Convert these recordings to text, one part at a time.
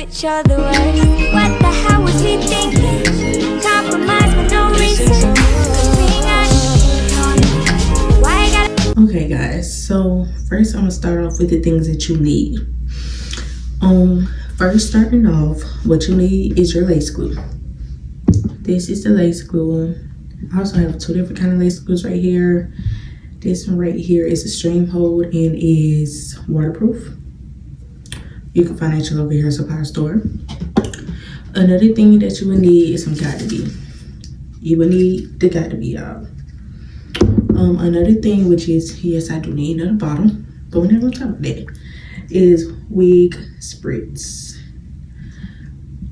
bitch, you're the worst. What the hell was he thinking? Compromise for no reason. Okay guys, so first I'm gonna start off with the things that you need. First, starting off, what you need is your lace glue. This is the lace glue. I also have two different kind of lace glues right here. This one right here is a stream hold and is waterproof. You can find it at your local hair supply store. Another thing that you will need is some Got2b. You will need the Got2b, y'all. Another thing, which is, yes, I do need another bottle, but we're not gonna talk about that, is wig spritz.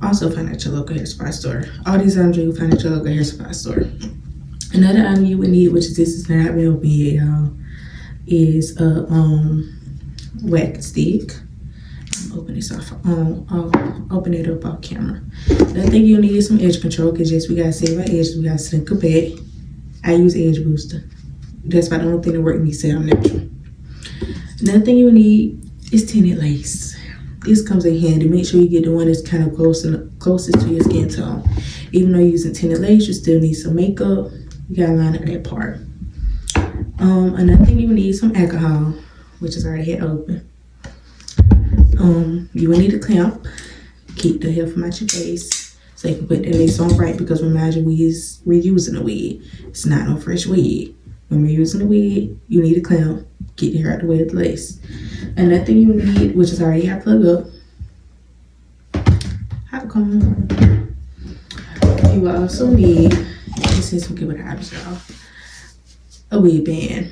Also find at your local hair supply store. All these items you can find at your local hair supply store. Another item you would need, which is, this is not been open yet, y'all, is a wax stick. Open this off. I'll open it up off camera. Another thing you need is some edge control, because yes, we gotta save our edges. We gotta sink a back. I use Edge Booster. That's about the only thing that works me sound natural. Another thing you need is tinted lace. This comes in handy. Make sure you get the one that's kind of closest to your skin tone. Even though you're using tinted lace, you still need some makeup. You gotta line up that part. Another thing you will need some alcohol, which is already had open. You will need a clamp. Keep the hair from out your face so you can put the lace on right, because remind you, we're using a wig. It's not no fresh wig. When we're using the wig, you need a clamp. Get the hair out the way of the lace. Another thing you need, which is already I plug up, hot comb. You will also need, this is some good with habits, y'all, a wig band.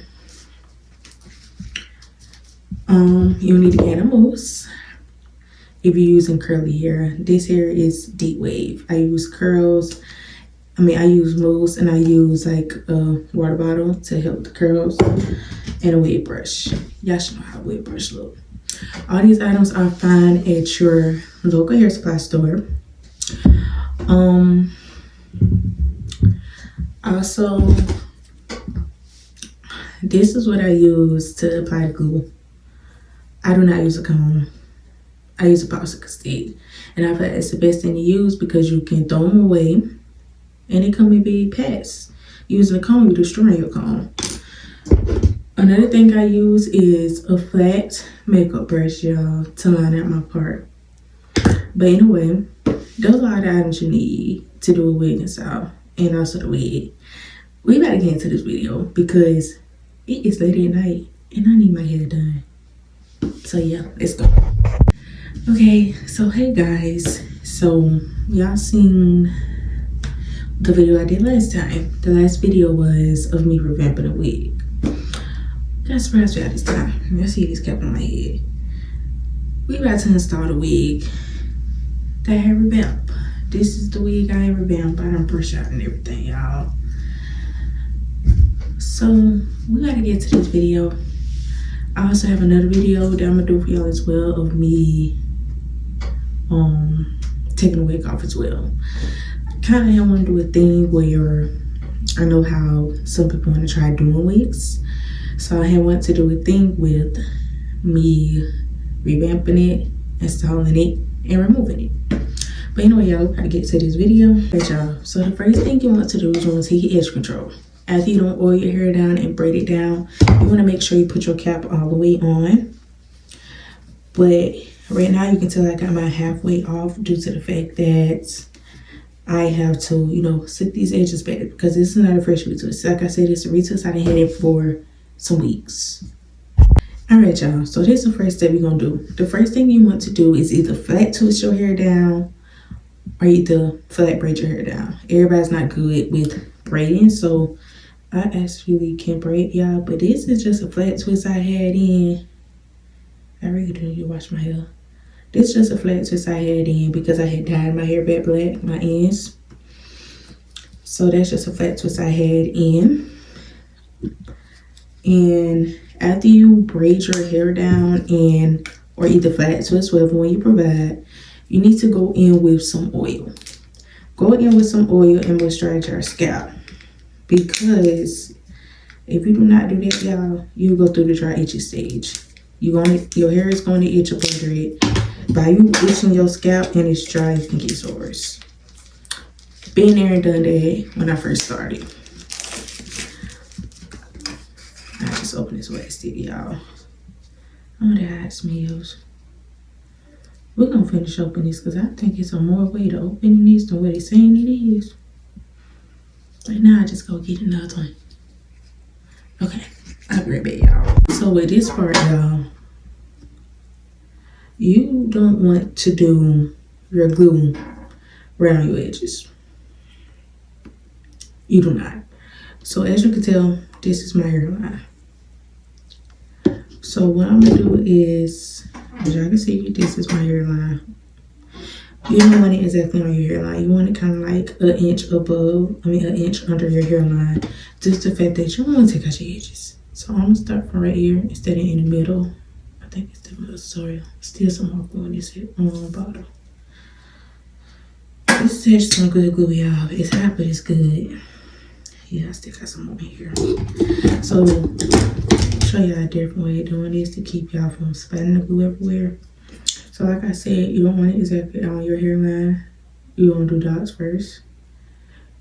You need to get a mousse. If you're using curly hair, this hair is deep wave. I use curls. I use mousse, and I use like a water bottle to help the curls, and a wig brush. Y'all should know how a wig brush look. All these items are found at your local hair supply store. Also, this is what I use to apply the glue. I do not use a comb. I use a popsicle stick, and I feel like it's the best thing to use because you can throw them away and they come in big packs. Using a comb, you destroy your comb. Another thing I use is a flat makeup brush, y'all, to line out my part. But anyway, those are the items you need to do a wig and style, and also the wig. We about to get into this video because it is late at night and I need my hair done. So yeah, let's go. Okay, so hey guys, so y'all seen the video I did last time. The last video was of me revamping a wig. Got surprised y'all this time. Y'all see this cap on my head. We about to install the wig that I revamped. This is the wig I revamped. I done brush out and everything, y'all. So we gotta get to this video. I also have another video that I'm gonna do for y'all as well of me taking the wig off as well. Kind of want to do a thing where I know how some people want to try doing wigs, so I want to do a thing with me revamping it, installing it, and removing it. But anyway, y'all, we gotta get to this video. Right, y'all, so the first thing you want to do is you want to take your edge control. After you don't oil your hair down and braid it down, you want to make sure you put your cap all the way on. But right now you can tell I got my halfway off due to the fact that I have to, you know, sit these edges back because this is not a fresh retwist. Like I said, it's a retwist. I done had it for some weeks. All right, y'all, so this is the first step we're gonna do. The first thing you want to do is either flat twist your hair down or either flat braid your hair down. Everybody's not good with braiding, so I actually can braid, y'all, but this is just a flat twist I had in. I really do need to wash my hair. This is just a flat twist I had in because I had dyed my hair back black, my ends. So that's just a flat twist I had in. And after you braid your hair down and or either flat twist, whatever one you provide, you need to go in with some oil. Go in with some oil and moisturize your scalp. Because if you do not do that, y'all, you'll go through the dry itchy stage. Your hair is going to itch up under it. by you itching your scalp and it's dry, you can get sores. Been there and done that when I first started. I just opened this wax stick, y'all. Oh, that hot smells. We're gonna finish opening this because I think it's a more way to open this than what it's saying it is. But now I just go get another one. Okay, I'll be right back, y'all. So with this part, y'all, you don't want to do your glue around your edges. You do not. So as you can tell, this is my hairline. So what I'm gonna do is, as y'all can see, this is my hairline. You don't want it exactly on your hairline. You want it kind of like an inch an inch under your hairline. Just the fact that you don't want to take out your edges. So I'm gonna start from right here instead of in the middle. I think it's the middle, sorry. Still some more glue on this bottle. This is actually some good glue, y'all. It's hot, but it's good. Yeah, I still got some more in here. So, show y'all a different way of doing this to keep y'all from splatting the glue everywhere. So like I said, you don't want it exactly on your hairline. You want to do dots first.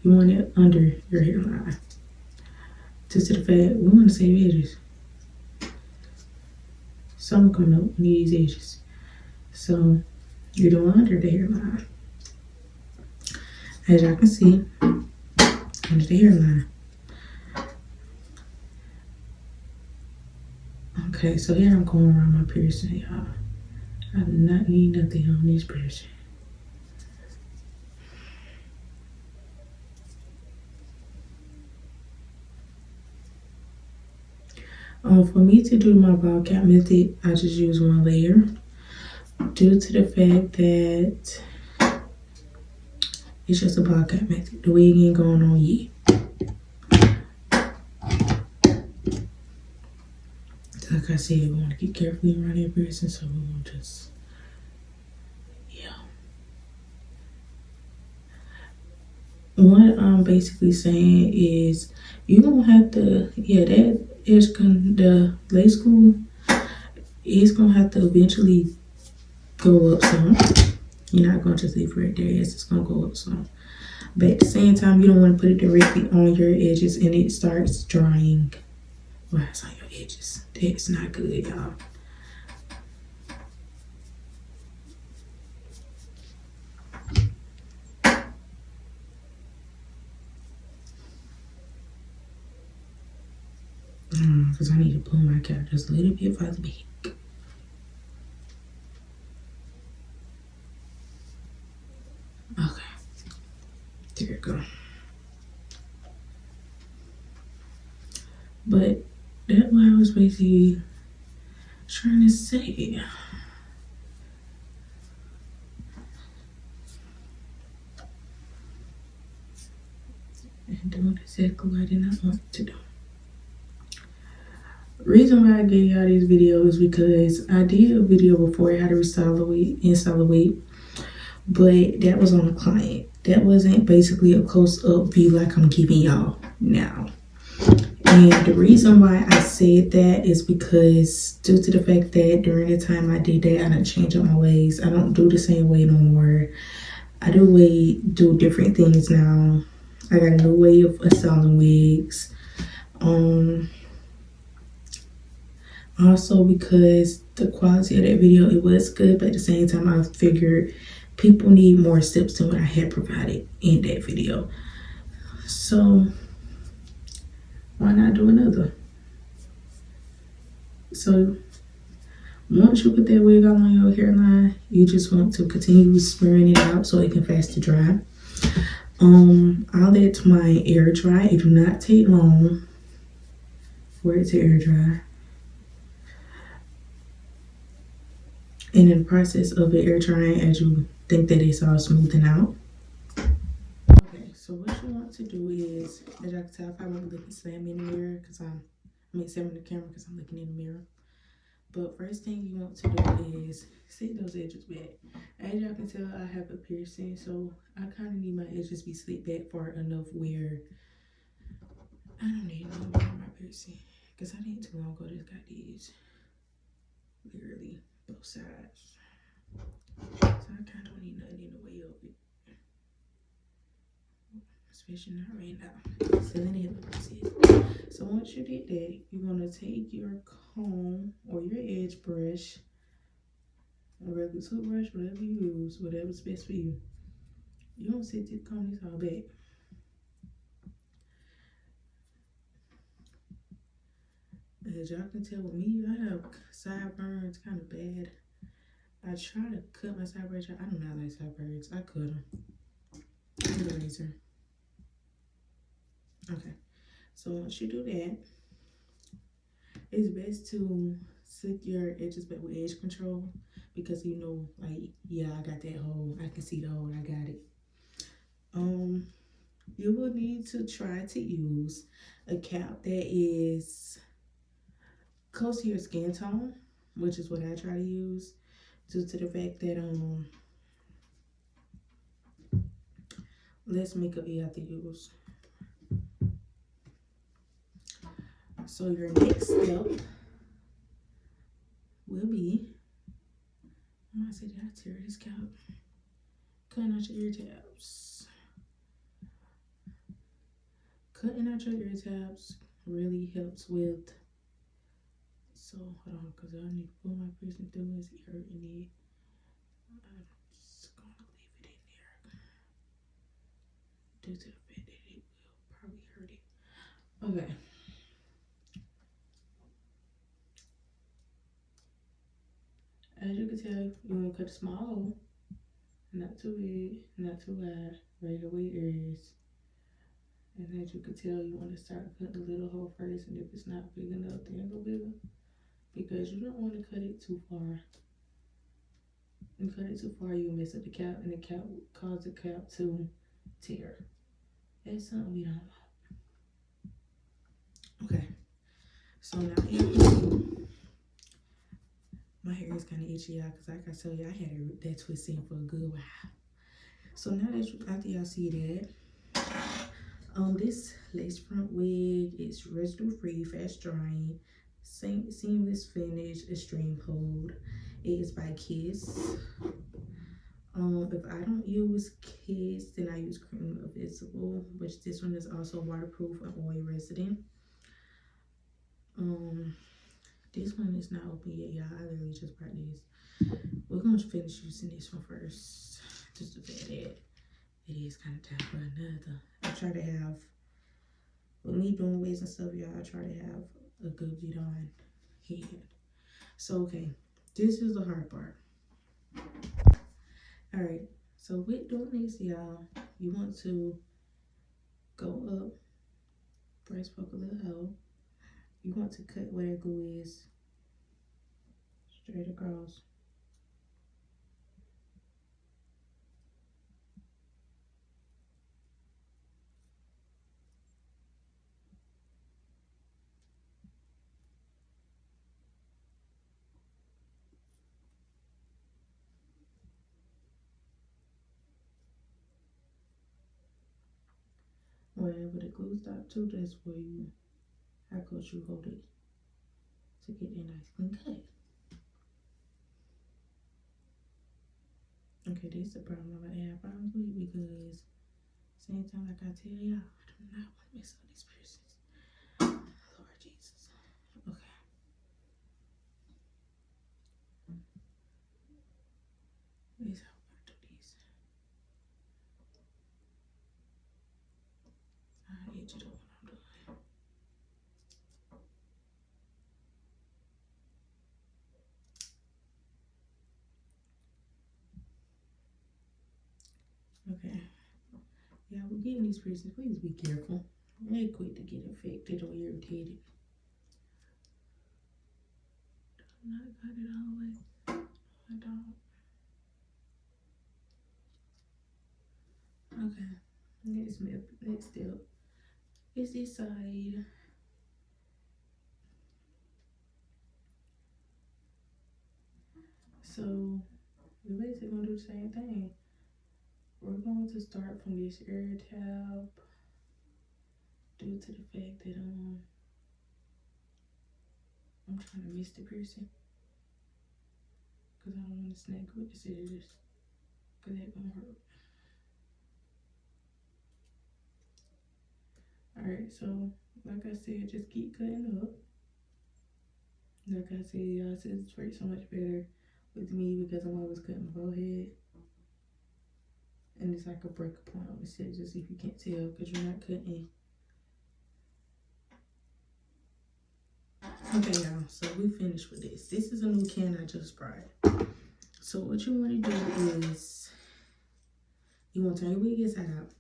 You want it under your hairline. Just to the fact, we want to save edges. Some coming up with these edges. So you're doing under the hairline. As y'all can see, under the hairline. Okay, so here I'm going around my piercing, y'all. I do not need nothing on this piercing. For me to do my ball cap method, I just use one layer. Due to the fact that it's just a ball cap method. The wig ain't going on yet. Like I said, we want to get carefully around that piercing, so we won't just, yeah. What I'm basically saying is, you don't have to, that is the lace glue is gonna have to eventually go up some. You're not gonna just leave it right there. It's just gonna go up some. But at the same time, you don't want to put it directly on your edges and it starts drying while it's on your edges. That's not good, y'all. Because I need to pull my cap just a little bit further back. Okay. There you go. But that's what I was basically trying to say. And doing exactly what I did not want to do. Reason why I gave y'all this video is because I did a video before how to install a wig, but that was on a client. That wasn't basically a close-up view like I'm giving y'all now. And the reason why I said that is because due to the fact that during the time I did that, I didn't change up my ways. I don't do the same way no more. I do different things now. I got a new way of installing wigs. Also because the quality of that video, it was good, but at the same time I figured people need more steps than what I had provided in that video. So why not do another? So once you put that wig on your hairline, you just want to continue smearing it out so it can faster dry. I'll let my air dry. It do not take long for it to air dry. And in the process of the air drying, as you think that it's all smoothing out. Okay, so what you want to do is, as y'all can tell, if I won't look slam in the mirror because slamming the camera because I'm looking in the mirror. But first thing you want to do is sit those edges back. As y'all can tell, I have a piercing, so I kind of need my edges to be slicked back far enough where I don't need no more of my piercing. Because I didn't too long ago just got these. Literally, both sides. So I kind of don't need nothing in the way of it. Especially not right now. Selling it. So once you did that, you're going to take your comb or your edge brush, a regular toothbrush, whatever you use, whatever's best for you. You don't sit to comb this all back. As y'all can tell with me, I have sideburns kind of bad. I try to cut my sideburns. I do not like sideburns. I cut them with a razor. Okay, so once you do that, it's best to set your edges back with edge control because you know, like, yeah, I got that hole. I can see the hole. I got it. You will need to try to use a cap that is close to your skin tone, which is what I try to use, due to the fact that less makeup you have to use. So your next step will be, I'm gonna say, did I tear this cap? Cutting out your ear tabs. Cutting out your ear tabs really helps with, so hold on, because I need to pull my piercing through. Is it hurting it? I'm just gonna leave it in there due to the fact that it will probably hurt it. Okay. As you can tell, you want to cut a small hole, not too big, not too wide, right where your ear is. And as you can tell, you want to start cutting the little hole first, and if it's not big enough, then go bigger. Because you don't want to cut it too far. You cut it too far, you'll mess up the cap, and the cap will cause the cap to tear. That's something we don't want. Okay, so now my hair is kind of itchy, y'all, because like I told you, I had that twist in for a good while. So now that after y'all see that, this lace front wig is residue free, fast drying, seamless finish, extreme hold. It is by Kiss. If I don't use Kiss, then I use Cream Invisible, which this one is also waterproof and oil resistant. This one is not open yet, y'all. I literally just bought this. We're gonna finish using this one first, just to say that it is kind of time for another. I try to have, with me doing wigs and stuff, y'all, I try to have a good bit on hand. So, okay, this is the hard part. All right, so with doing this, y'all, you want to go up, press poke a little hole. You want to cut where that glue is straight across. Wherever the glue stop to, that's where you, how close you hold it to get that nice clean cut. Okay, this is the problem I'm gonna have problems with, because same time, like I tell y'all, I do not want to mess up these piercings. Lord Jesus. Okay. This is how we're gonna do these. I hate you doing what I'm doing. Okay. Yeah, we're getting these piercings. Please be careful. They quick to get infected or irritated. I got it all the way. I don't. Okay. Next step is this side. So we're basically gonna do the same thing. We're going to start from this ear tab, due to the fact that I'm trying to miss the piercing. because I don't want to snag with the scissors, because that gonna hurt. Alright, so like I said, just keep cutting up. Like I said, y'all, scissors work so much better with me because I'm always cutting my forehead. And it's like a breaker point on the scissors if you can't tell, because you're not cutting. Okay, y'all, so we finished with this. This is a new can I just brought. So what you want to do is, you want to turn your wig inside out.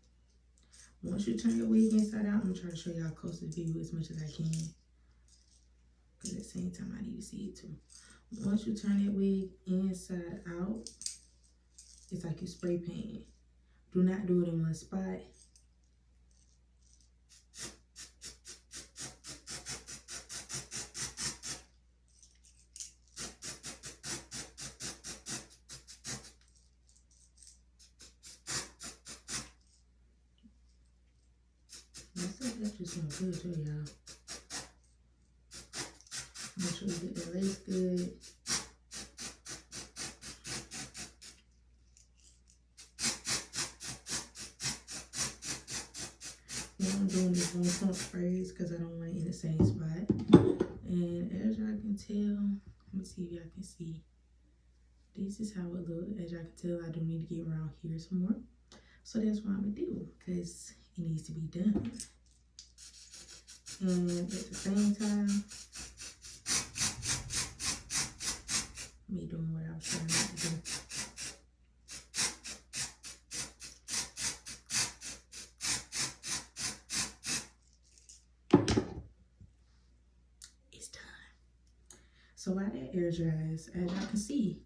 Once you turn your wig inside out, I'm going to try to show y'all closest view as much as I can. Because at the same time, I need to see it too. Once you turn that wig inside out, it's like you spray paint. Do not do it in one spot. That just sounds good too, y'all. Make sure you get that lace good. Now I'm doing this one pump sprays because I don't want it in the same spot. And as y'all can tell, let me see if y'all can see. This is how it looks. As y'all can tell, I do need to get around here some more. So that's what I'm gonna do, because it needs to be done. And at the same time, me doing what I was trying not to do. It's done. So while that air dries, as y'all can see,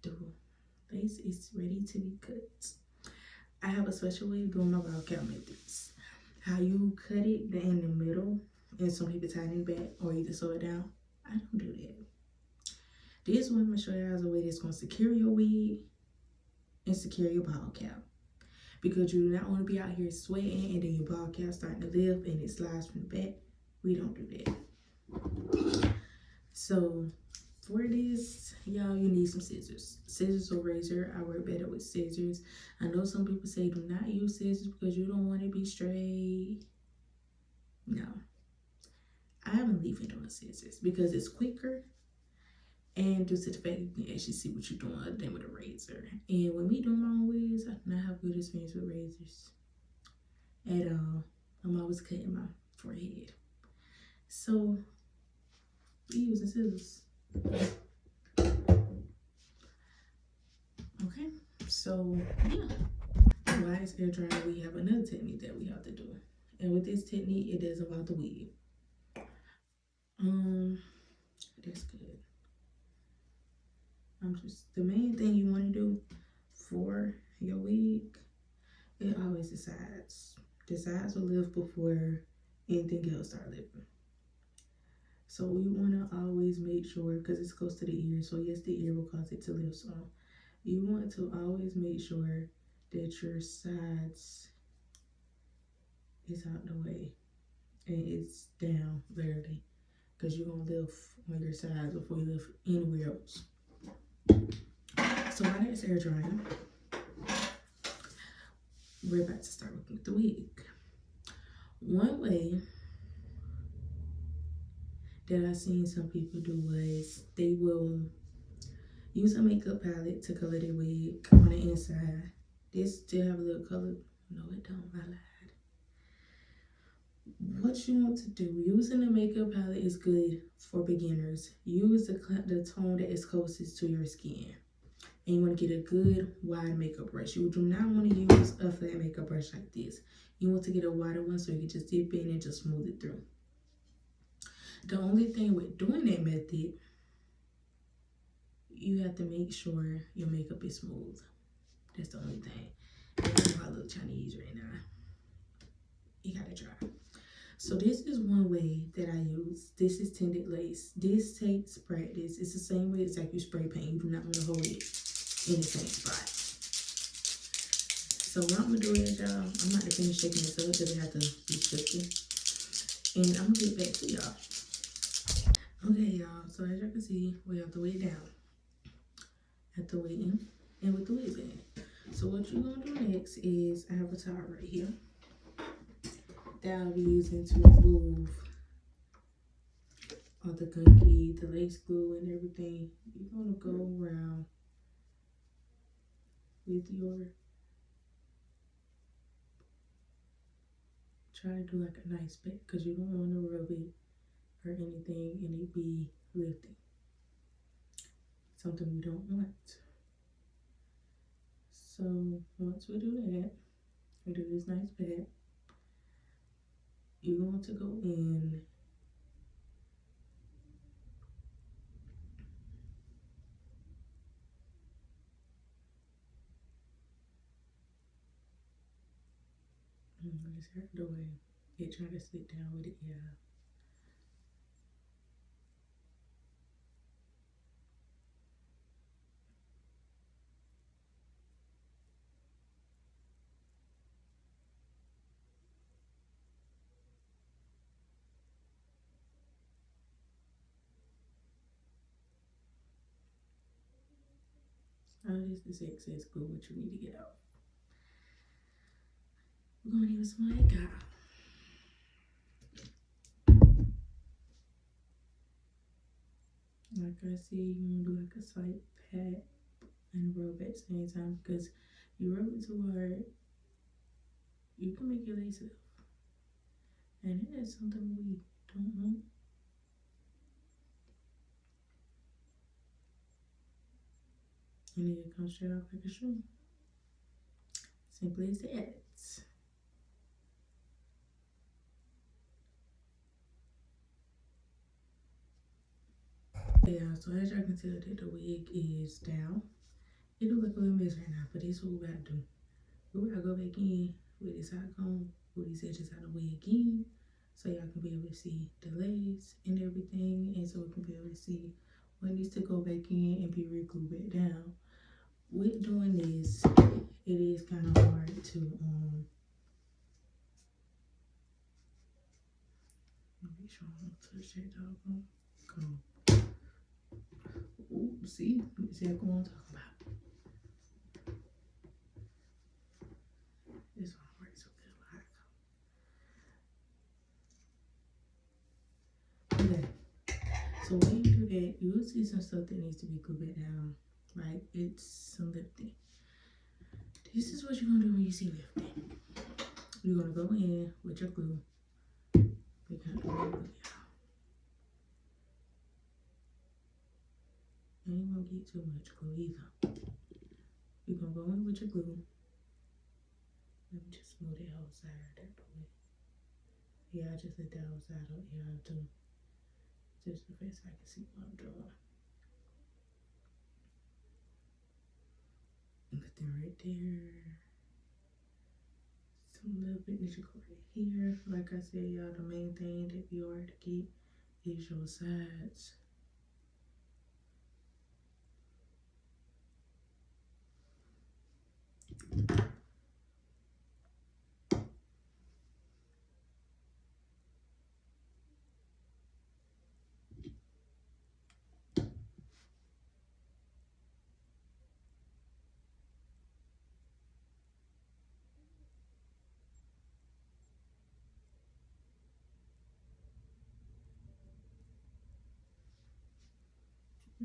the lace is ready to be cut. I have a special way of doing my bob cap methods. How you cut it in the middle, and some people tighten it back or either sew it down. I don't do that. This one I'm gonna show you as a way that's gonna secure your wig and secure your ball cap. Because you do not want to be out here sweating and then your ball cap starting to lift and it slides from the back. We don't do that. So for this, y'all, you need some scissors. Scissors or razor. I work better with scissors. I know some people say do not use scissors because you don't want to be straight. No. I believe in doing scissors because it's quicker. And due to the fact you can actually see what you're doing other than with a razor. And when we do my own wigs, I do not have good experience with razors at all. I'm always cutting my forehead. So we using scissors. Okay, so yeah. While it's air drying, we have another technique that we have to do. And with this technique, it does involve the wig. That's good. The main thing you want to do for your wig, it always the sides. The sides will lift before anything else start lifting. So we want to always make sure, because it's close to the ear, so yes, the ear will cause it to lift. So you want to always make sure that your sides is out the way and it's down, literally, because you're going to lift on your sides before you lift anywhere else. So while it's air drying, we're about to start working with the wig. One way that I've seen some people do was they will use a makeup palette to color their wig on the inside. This still have a little color. No, it don't. I lied. What you want to do, using the makeup palette is good for beginners. Use the tone that is closest to your skin. And you want to get a good wide makeup brush. You do not want to use a flat makeup brush like this. You want to get a wider one so you can just dip in and just smooth it through. The only thing with doing that method, you have to make sure your makeup is smooth. That's the only thing. I know I look Chinese right now. You gotta try. So this is one way that I use. This is tinted lace. This takes practice. It's the same way it's like you spray paint. You do not want to hold it in the same spot. So what I'm gonna do is, y'all, I'm about to finish shaking this up because it has to be shifted. And I'm gonna get back to y'all. Okay, y'all, so as y'all can see, we have the way down. at the wig and with the wig band. So what you're gonna do next is I have a towel right here that I'll be using to remove all the gunky, the lace glue and everything. You're gonna go around with your, try to do like a nice back because you don't want to rub it or anything and it be lifting. Something we don't want. So once we do that, we do this nice back. You're going to go in just hurt the way it try to sit down with it, yeah. All this is excess glue, what you need to get out. We're gonna use some like I said, you wanna do like a slight pat and rub at the same time because you rub it too hard, you can make your lace off. And that is something we don't want. And then it comes straight off like a shoe. Simply as that. Yeah, so as y'all can tell that the wig is down. It do look a little mess right now, but this is what we gotta do. We gotta go back in with this hot comb, with these edges out of the wig again, so y'all can be able to see the lace and everything, and so we can be able to see what needs to go back in and be re-glued back down. With doing this, it is kind of hard to make sure I don't touch that doggone comb. Ooh, see what I'm talking about. This one works so good. Okay. So when you do that, you will see some stuff that needs to be glued back down. Like it's some lifting. This is what you're gonna do when you see lifting. You're gonna go in with your glue. We got the glue. And you won't get too much glue either. You're gonna go in with your glue. Let me just move the outside that way. Yeah, I just let the outside up here too. Just the best I can see what I'm doing. Nothing right there. Some little bit that you go right here. Like I said, y'all, the main thing that you are to get is your sides.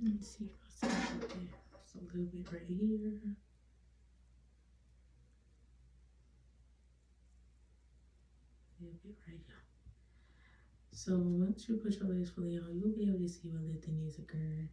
Let's see if I see something. So a little bit right here. A little bit right here. So once you put your lace fully on, you'll be able to see what lifting is occurring.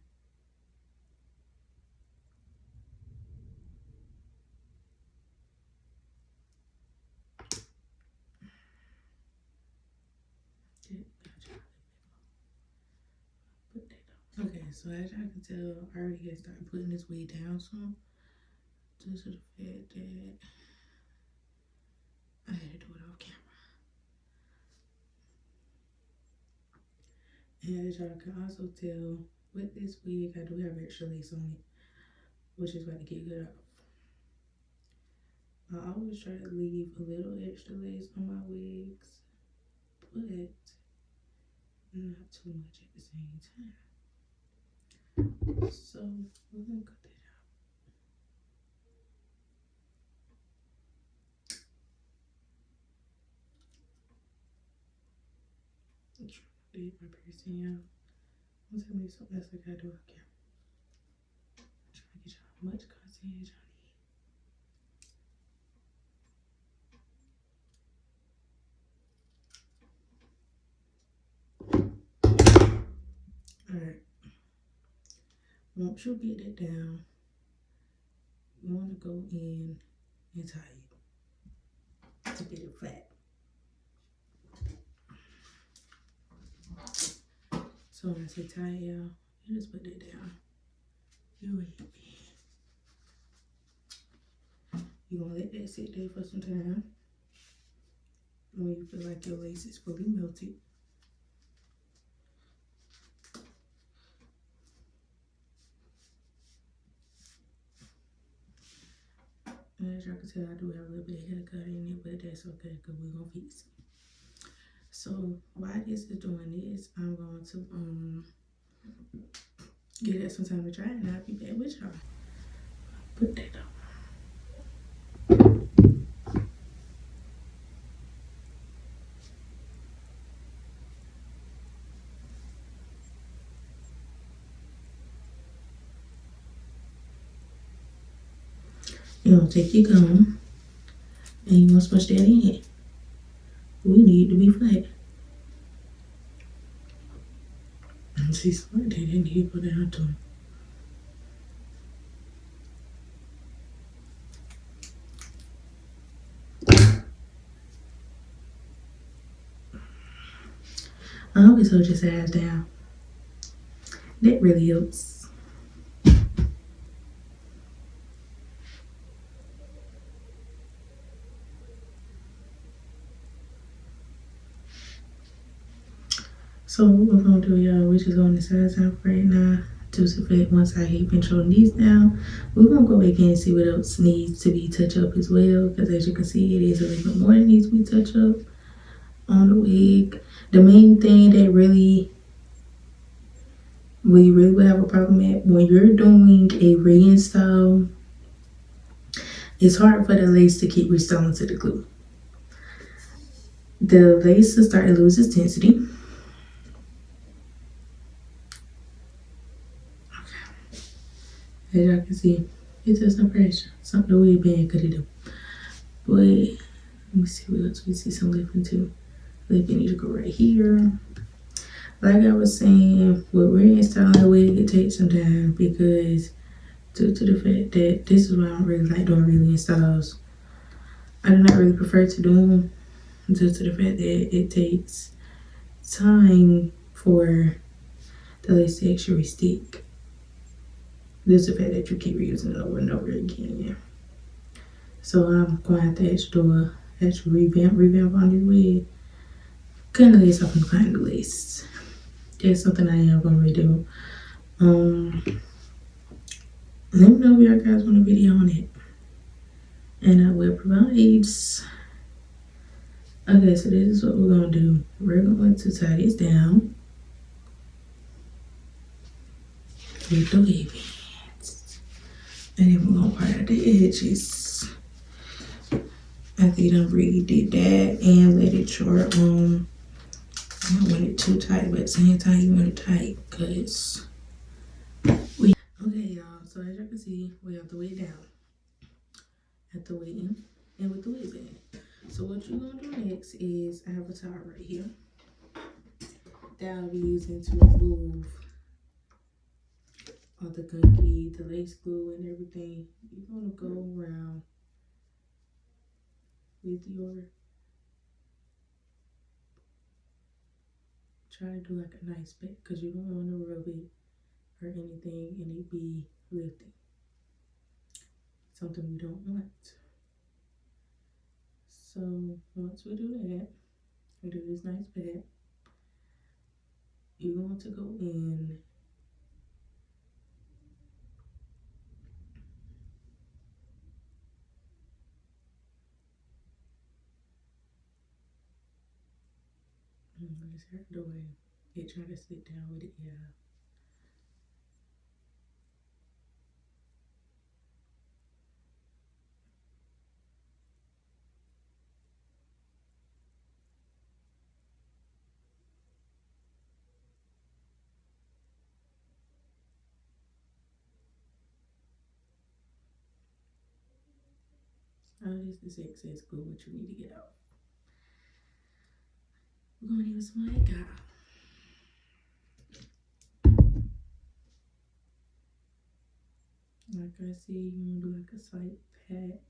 Okay, so as y'all can tell, I already had started putting this wig down some. Due to the fact that I had to do it off camera. And as y'all can also tell, with this wig, I do have extra lace on it, which is about to get good off. I always try to leave a little extra lace on my wigs, but not too much at the same time. So we're gonna cut that out. did my piercing, y'all. Don't tell me something else I gotta do. Okay. I'm trying to get y'all much content as y'all need. Alright. Once you get it down, you want to go in and tie it to get it flat. So when I say tie it, y'all, you just put that down. You're gonna let that sit there for some time. When you feel like your lace is fully melted, and as y'all can tell, I do have a little bit of haircut in it, but that's okay because we're gonna fix it. So while this is doing this, I'm going to give it some time to dry, and I'll be back with y'all. Put that on. You're gonna take your gum and you're gonna smush that in. We need to be flat. See, something like that need to go down to. I always hold your sides down. That really helps. So what we're gonna do, y'all, we're just on the sides out right now. Just effect once I hit controlling these down, we're gonna go back in and see what else needs to be touched up as well. Because as you can see, it is a little bit more that needs to be touched up on the wig. The main thing that we really will have a problem at when you're doing a reinstall, it's hard for the lace to keep restoring to the glue. The lace will start to lose its density. As y'all can see, it's just some pressure. Something the wig band could do. But let me see what else we see some lifting too. Lifting need to go right here. Like I was saying, with reinstalling the wig, it takes some time because due to the fact that this is why I don't really like doing reinstalls. I do not really prefer to do them due to the fact that it takes time for the lace to actually stick. There's the fact that you keep reusing it over and over again, yeah. So I'm going to have to actually revamp on this wig. Cutting the lace off and cutting the lace. That's something I am going to redo. Let me know if y'all guys want a video on it. And I will provide. Okay, so this is what we're going to do. We're going to tie this down with the wig bands. And then we're going to part out the edges. After you done really did that and let it short on. I don't want it too tight, but at the same time you want it tight because okay, y'all, so as you can see, we have the wig down at the wig in and with the wig band. So what you're gonna do next is I have a towel right here that I'll be using to remove all the gunky, the lace glue and everything. You're gonna go around with your, try to do like a nice bit because you don't want to rub it or anything and it be lifting. Something we don't want. So once we do that, we do this nice bit, you're going to go in it's hurt the way it try to sit down with it, yeah. Oh, this is excess glue, what you need to get out. We're gonna use my guy. Like I said, you wanna do like a slight pat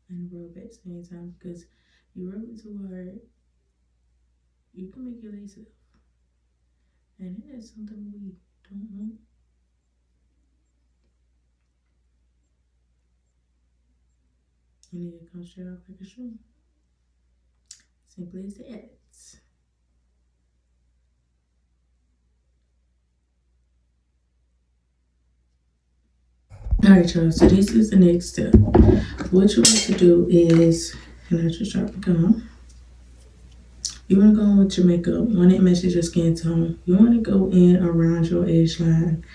and rub at the same time, because you rub it too hard, you can make your lace up. And that is something we don't want. And then it comes straight off like a shoe. Simply as that. Alright, y'all, so this is the next step. What you want to do is, and I just drop the gum. You want to go in with your makeup when it matches your skin tone. You want to go in around your edge line,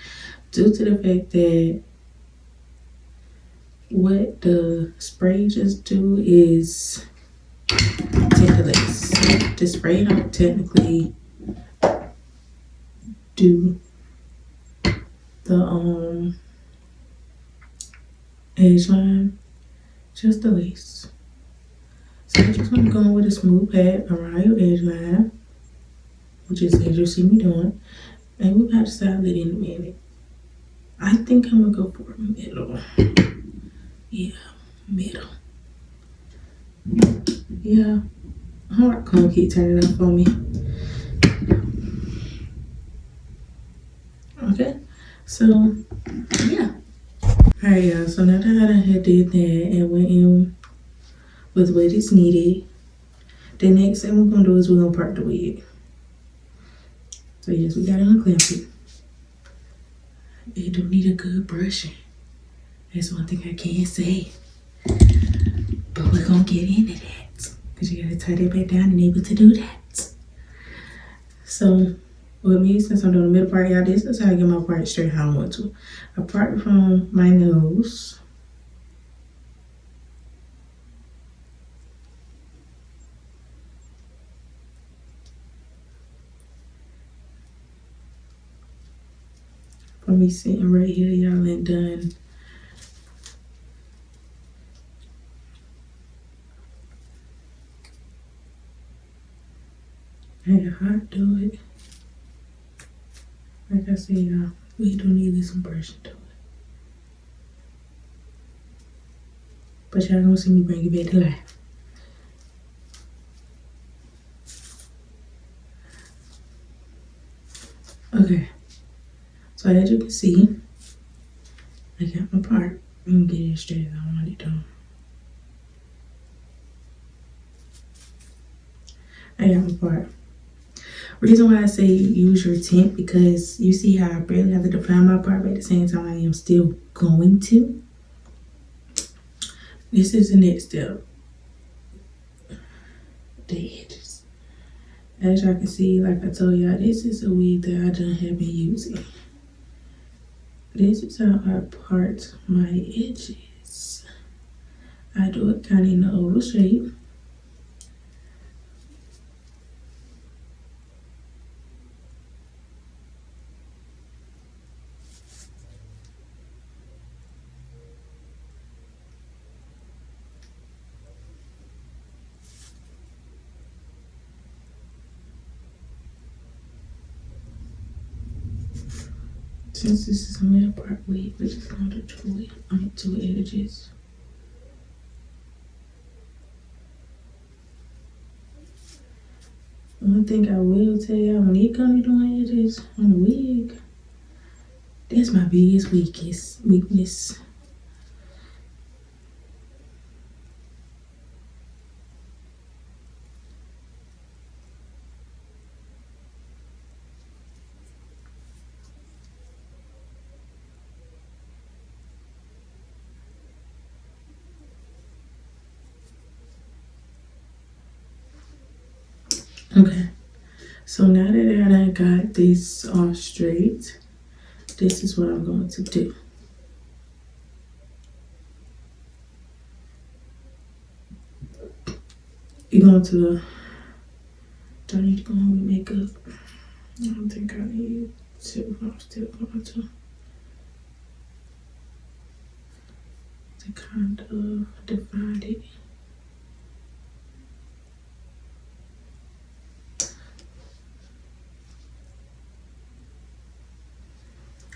due to the fact that what the spray just do is tint the lace. The spray don't technically do the edge line, just the lace. So I just want to go in with a smooth pat around your edge line, which is as you see me doing, and we're about to style it in a minute. I think I'm gonna go for middle. Yeah, middle. Yeah, hard comb keep turning up on me. Okay, so yeah. Alright, y'all. So now that I had did that and went in with what is needed, the next thing we're gonna do is we're gonna part the wig. So yes, we gotta unclamp it. It do need a good brushing. That's one thing I can't say. But we're gonna get into that, because you gotta tie that back down and able to do that. So with me, since I'm doing the middle part, y'all, this is how I get my part straight how I want to. Apart from my nose, from me sitting right here, y'all ain't done. And how I do it, like I said, y'all, we do need some brushing to it. But y'all gonna see me bring it back to life. Okay, so as you can see, I got my part. I'm gonna get it straight as I want it done. I got my part. Reason why I say use your tint, because you see how I barely have to define my part, but at the same time I am still going to. This is the next step. The edges. As y'all can see, like I told y'all, this is a wig that I done have been using. This is how I part my edges. I do it kind of in the oval shape. Since this is a middle part wig, we're just going to do it on 2 edges. One thing I will tell y'all, when it comes to doing edges on a wig, that's my biggest weakness. Okay, so now that I done got this all straight, this is what I'm going to do. You're going to, don't need to go home with makeup. I don't think I need to. I'm still going to and kind of defined it.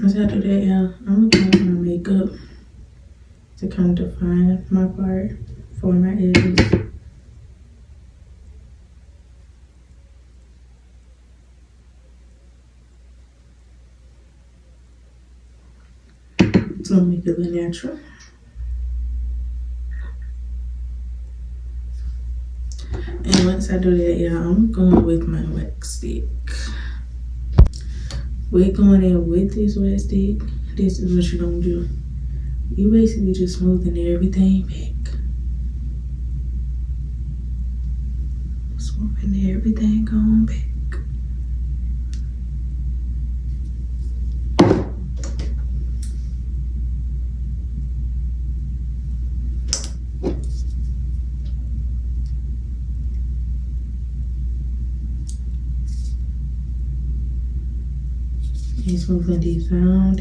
As I do that, y'all, I'm gonna go my makeup to kind of define my part for my edges. So make it look natural. And once I do that, y'all, I'm going with my wax stick. We're going in with this wax stick. This is what you're gonna do. You basically just smoothing everything back. Smoothing everything on back. And smoothing these down.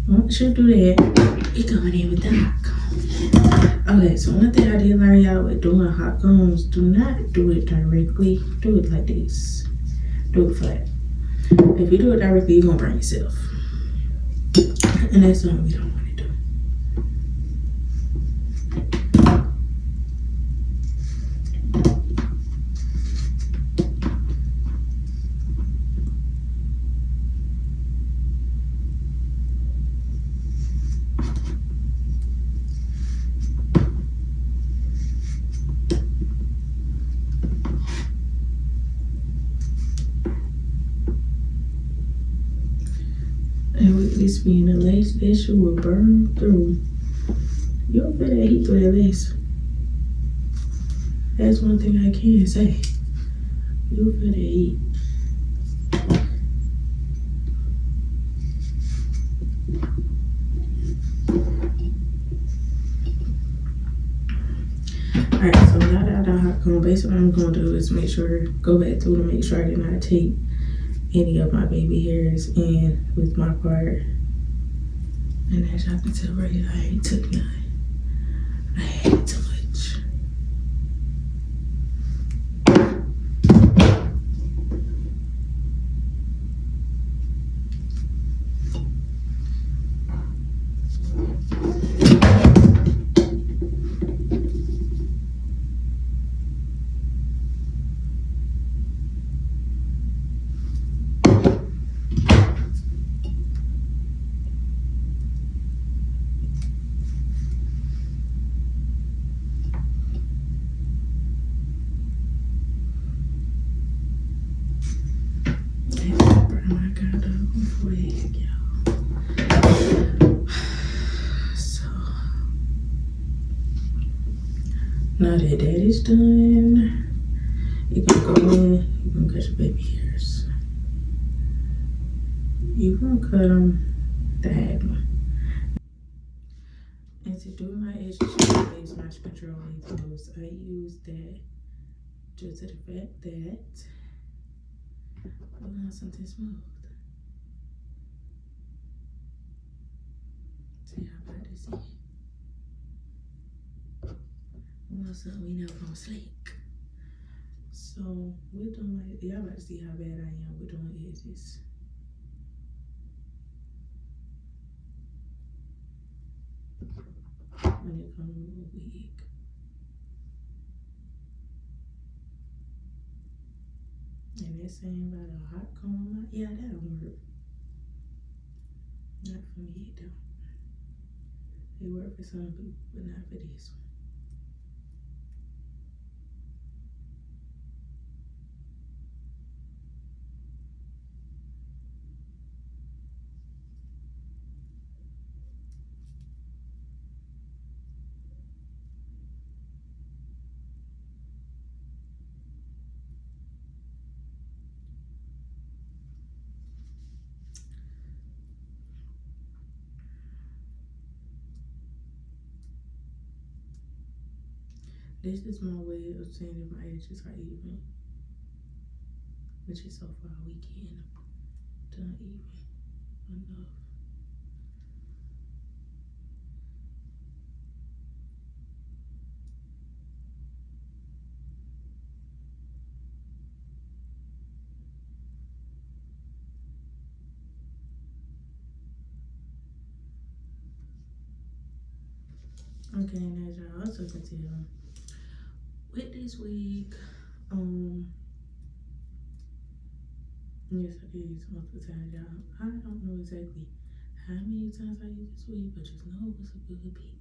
Once you do that, you're going in with the hot comb. Okay, so one thing I did learn y'all with doing hot combs, do not do it directly. Do it like this. Do it flat. If you do it directly, you're gonna burn yourself. And that's something we don't want to do. And with this being a lace, that shit will burn through. You'll feel that heat through that lace. That's one thing I can say. You'll feel that heat. Alright, so now that I done hot comb, basically what I'm gonna do is make sure, go back through to make sure I did not take any of my baby hairs in with my part. And as y'all can tell right here, I ain't took none. I had too much. Now that that is done, you're gonna go in, you're gonna cut your baby hairs. You're gonna cut them diagonal. And to do my edges, I use my control tools. I use that due to the fact that we want something smooth. See how about this? We want something we know gonna sleek. So we're doing like, y'all about to see how bad I am with doing edges. When it comes to a wig. And they're saying about a hot comb, yeah, that don't work. Not for me, it don't. They work for some people, but not for this one. This is my way of saying if my edges are even. which is so far we can done even enough. Okay, and as y'all also can tell, with this wig, yes, I did use multiple times, y'all. I don't know exactly how many times I use this wig, but just know it was a good bit.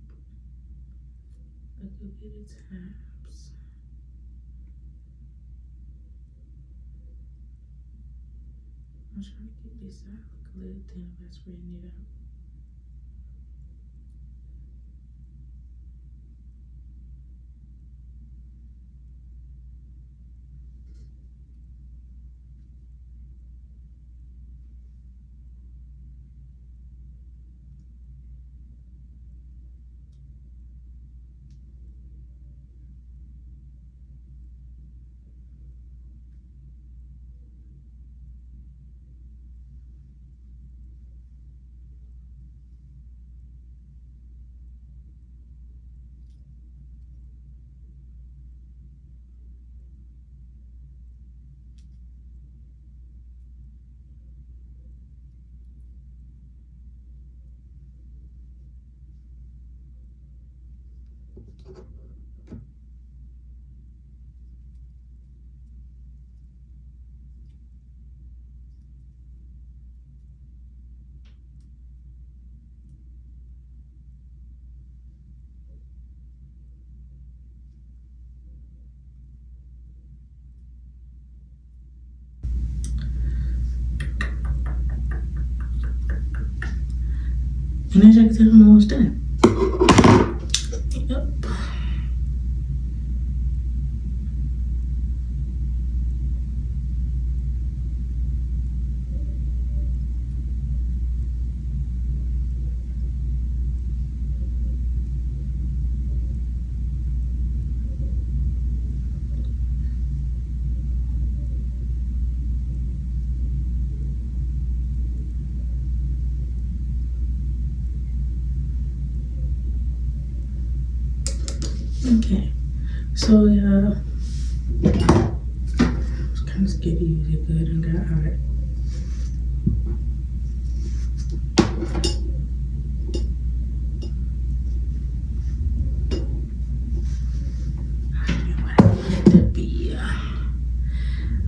A good bit of times. I'm trying to get this out look a little thin by spreading it out. And as you can tell, I'm almost done. Yep. Okay, so yeah, I was kind of scared to use it, but it got hot.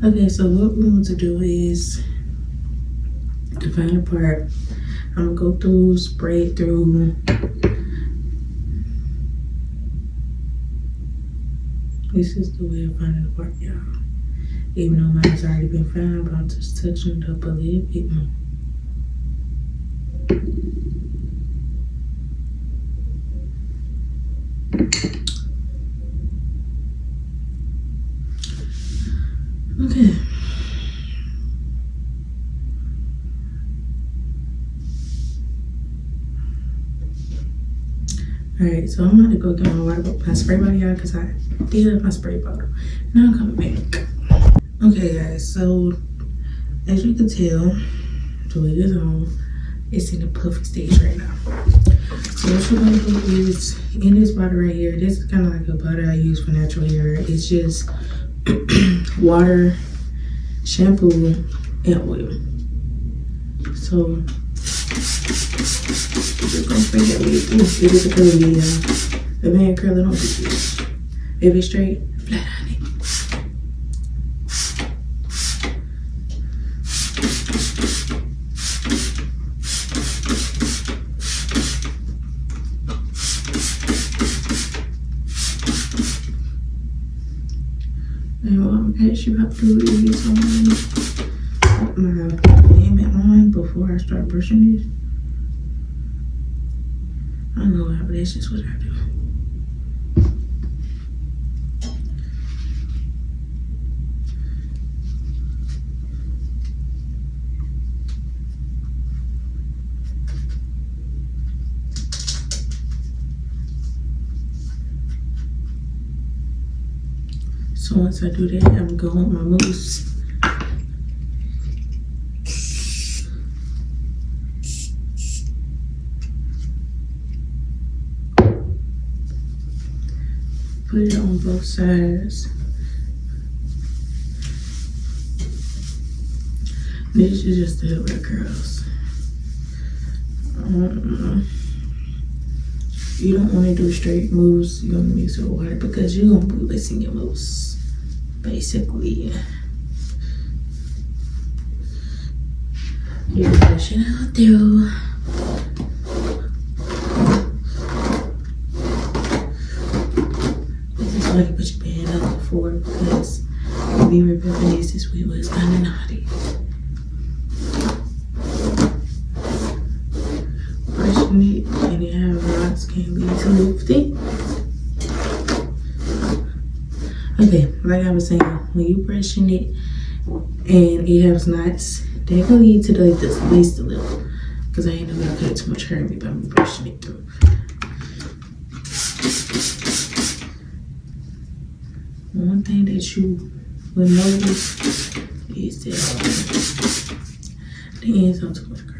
Okay, so what we want to do is define the part. I'm gonna go through, spray it through. This is the way of finding the part, y'all. Even though mine has already been found, but I'm just touching it up a little bit more. Okay. Alright, so I'm about to go get my spray bottle, y'all, because I did have my spray bottle. Now I'm coming back. Okay, guys, so as you can tell, the wig is on. It's in the puffy stage right now. So what you're gonna do is, in this bottle right here, this is kind of like a bottle I use for natural hair. It's just water, shampoo, and oil. So just gonna spray that wig through. It is a curly wig, y'all. If it ain't curly, don't do this. If it's straight, flat on it. And what I'm actually about to do is put my payment on before I start brushing this. I don't know why, but that's just what I do. So once I do that, I'm going with my mousse put it on both sides. This is just to help our curls. You don't want to do straight moves. You're gonna mix with water because you're gonna be missing your moves, basically. You're pushing out through. This is why you put your band out before, because we remember this way was kind of naughty. Brushing it and it have rocks can be too lifting. Okay, like I was saying, when you brushing it and it has knots, they're gonna lead to like this waist a little, because I ain't know gonna cut too much hair by me brushing it through. One thing that you will notice is that the ends on too much, girl.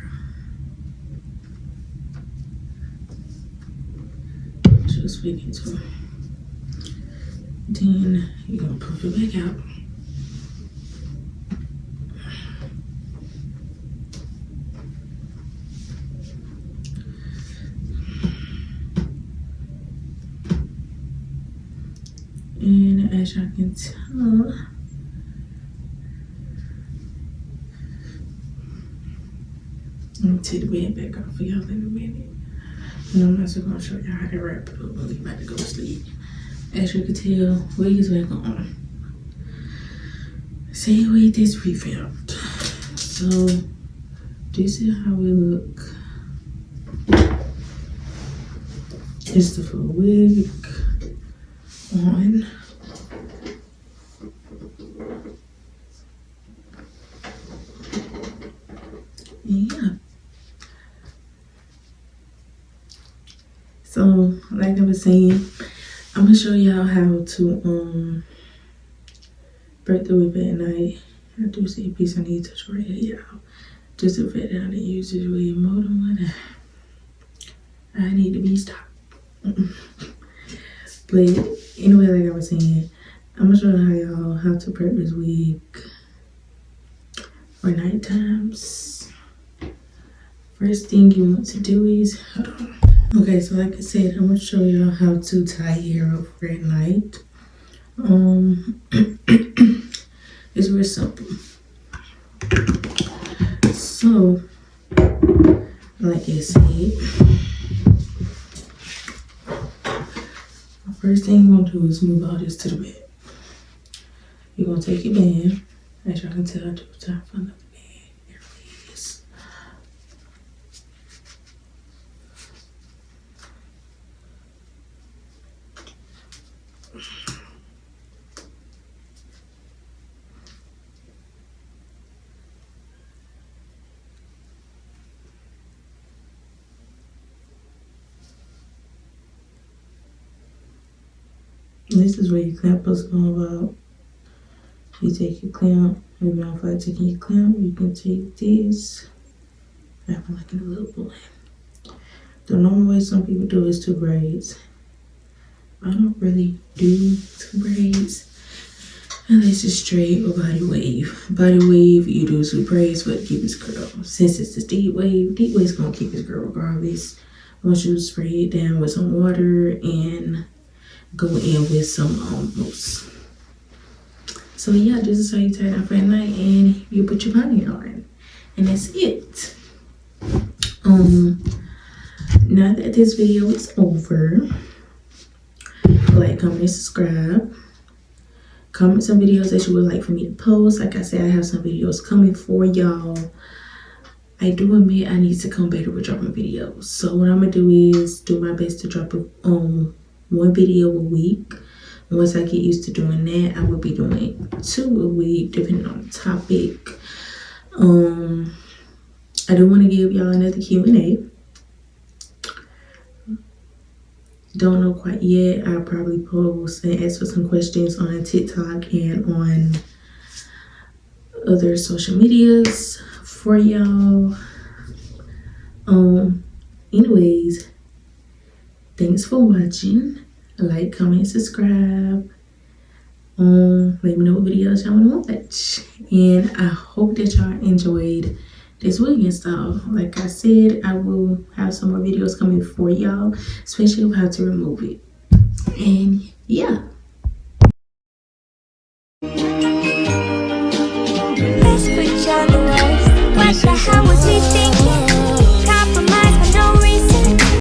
Just speaking to. Then you're gonna puff it back out. And as y'all can tell, let me take the band back off for y'all in a minute. And I'm also gonna show y'all how to wrap it up when we about to go to sleep. As you can tell, wig is back on. Same wig that's revamped. So this is how we look. It's the full wig on. Yeah. So like I was saying, I'm gonna show y'all how to break the wig at night. I do see a piece I need to touch right here, y'all. Just to fit down and use this wig more than one. I need to be stopped. But anyway, like I was saying, I'm gonna show y'all how to prep this wig for night times. First thing you want to do is, hold on. Okay, so like I said, I'm gonna show y'all how to tie your hair up for at night. It's real simple. So, like I said, first thing you're gonna do is move all this to the bed. You're gonna take your band, as y'all can tell, I do time for another band. There it is. This is where your clamp is going about. You take your clamp, maybe I'm fine taking your clamp, you can take this. I'm like a little boy. The normal way some people do is 2 braids. I don't really do 2 braids unless it's straight or body wave. Body wave, you do 2 braids, but keep his curl. Since it's the deep wave is gonna keep his curl regardless. Once you spray it down with some water and go in with some mousse. So yeah, this is how you tie it up at night, and you put your body on, and that's it. Now that this video is over, like, comment, and subscribe. Comment some videos that you would like for me to post. Like I said, I have some videos coming for y'all. I do admit I need to come better with dropping videos. So what I'm gonna do is do my best to drop one video a week. Once I get used to doing that, I will be doing 2 a week, depending on the topic. I do want to give y'all another Q&A. Don't know quite yet. I'll probably post and ask for some questions on TikTok and on other social medias for y'all. Anyways, thanks for watching. Like, comment, subscribe. Let me know what videos y'all want to watch. And I hope that y'all enjoyed this wig and stuff. Like I said, I will have some more videos coming for y'all, especially of how to remove it. And yeah. Let's put you on the nose. What the hell was he thinking?